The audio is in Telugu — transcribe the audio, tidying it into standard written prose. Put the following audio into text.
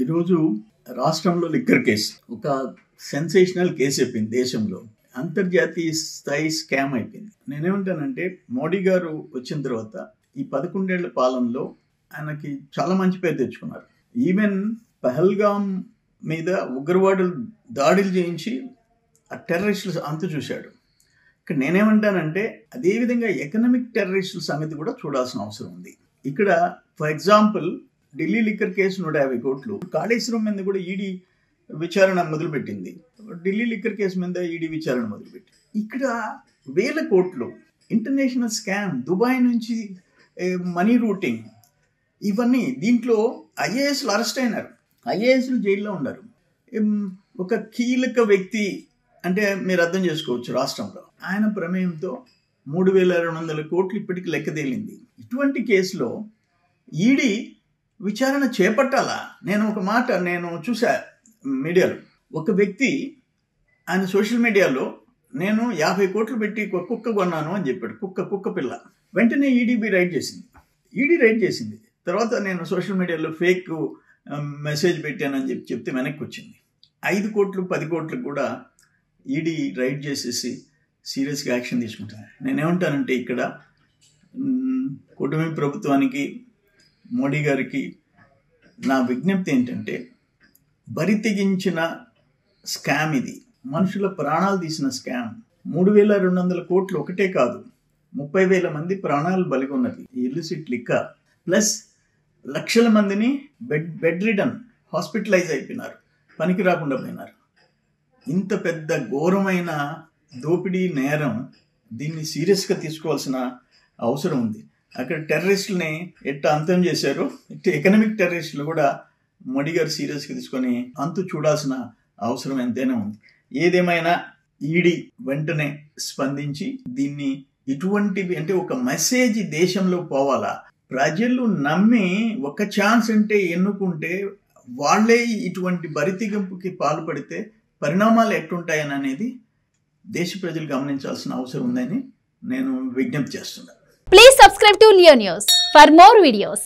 ఈరోజు రాష్ట్రంలో లిక్కర్ కేసు ఒక సెన్సేషనల్ కేసు అయిపోయింది. దేశంలో అంతర్జాతీయ స్థాయి స్కామ్ అయిపోయింది. నేనేమంటానంటే మోడీ గారు వచ్చిన తర్వాత ఈ 11 ఏళ్ల పాలనలో ఆయనకి చాలా మంచి పేరు తెచ్చుకున్నారు. ఈవెన్ పహల్గామ్ మీద ఉగ్రవాదులు దాడులు చేయించి ఆ టెర్రరిస్టుల అంతు చూశాడు. ఇక్కడ నేనేమంటానంటే అదేవిధంగా ఎకనామిక్ టెర్రరిస్టుల సంగతి కూడా చూడాల్సిన అవసరం ఉంది. ఇక్కడ for example Delhi liquor case 150 కోట్లు, కాళేశ్వరం మీద కూడా ఈడీ విచారణ మొదలుపెట్టింది. ఢిల్లీ లిక్కర్ కేసు మీద ఈడీ విచారణ మొదలుపెట్టి ఇక్కడ 1000 కోట్లు ఇంటర్నేషనల్ స్కామ్, దుబాయ్ నుంచి మనీ రూటింగ్, ఇవన్నీ దీంట్లో ఐఏఎస్లు అరెస్ట్ అయినారు, ఐఏఎస్లు జైల్లో ఉన్నారు. ఒక కీలక వ్యక్తి అంటే మీరు అర్థం చేసుకోవచ్చు, రాష్ట్రంలో ఆయన ప్రమేయంతో 3200 కోట్లు ఇప్పటికి లెక్క తేలింది. ఇటువంటి కేసులో ఈడీ విచారణ చేపట్టాలా? నేను చూసా మీడియాలో, ఒక వ్యక్తి ఆయన సోషల్ మీడియాలో నేను 50 కోట్లు పెట్టి కుక్క కొన్నాను అని చెప్పాడు. కుక్క పిల్ల. వెంటనే ఈడీ రైడ్ చేసింది. తర్వాత నేను సోషల్ మీడియాలో ఫేక్ మెసేజ్ పెట్టానని చెప్తే వెనక్కి వచ్చింది. 5 కోట్లు 10 కోట్లు కూడా ఈడీ రైడ్ చేసేసి సీరియస్గా యాక్షన్ తీసుకుంటాను. నేనేమంటానంటే ఇక్కడ కూటమి ప్రభుత్వానికి, మోడీ గారికి నా విజ్ఞప్తి ఏంటంటే, బరి తెగించిన స్కామ్ ఇది. మనుషుల ప్రాణాలు తీసిన స్కామ్. 3200 కోట్లు ఒకటే కాదు, 30,000 మంది ప్రాణాలు బలిగొన్నది ఇల్లిసిట్ లిక్కర్. ప్లస్ లక్షల మందిని బెడ్ రిడన్, హాస్పిటలైజ్ అయిపోయినారు, పనికి రాకుండా పోయినారు. ఇంత పెద్ద ఘోరమైన దోపిడీ నేరం, దీన్ని సీరియస్గా తీసుకోవాల్సిన అవసరం ఉంది. అక్కడ టెర్రరిస్టులని ఎట్లా అంతం చేశారో, ఎకనామిక్ టెర్రరిస్టులు కూడా మోడీ గారు సీరియస్గా తీసుకొని అంతు చూడాల్సిన అవసరం ఎంతైనా ఉంది. ఏదేమైనా ఈడీ వెంటనే స్పందించి దీన్ని, ఇటువంటివి అంటే ఒక మెసేజ్ దేశంలో పోవాలా, ప్రజలు నమ్మి ఒక ఛాన్స్ అంటే ఎన్నుకుంటే వాళ్ళే ఇటువంటి బరితెగింపుకి పాల్పడితే పరిణామాలు ఎట్లుంటాయని అనేది దేశ ప్రజలు గమనించాల్సిన అవసరం ఉందని నేను విజ్ఞప్తి చేస్తున్నాను. Please subscribe to Leo News for more videos.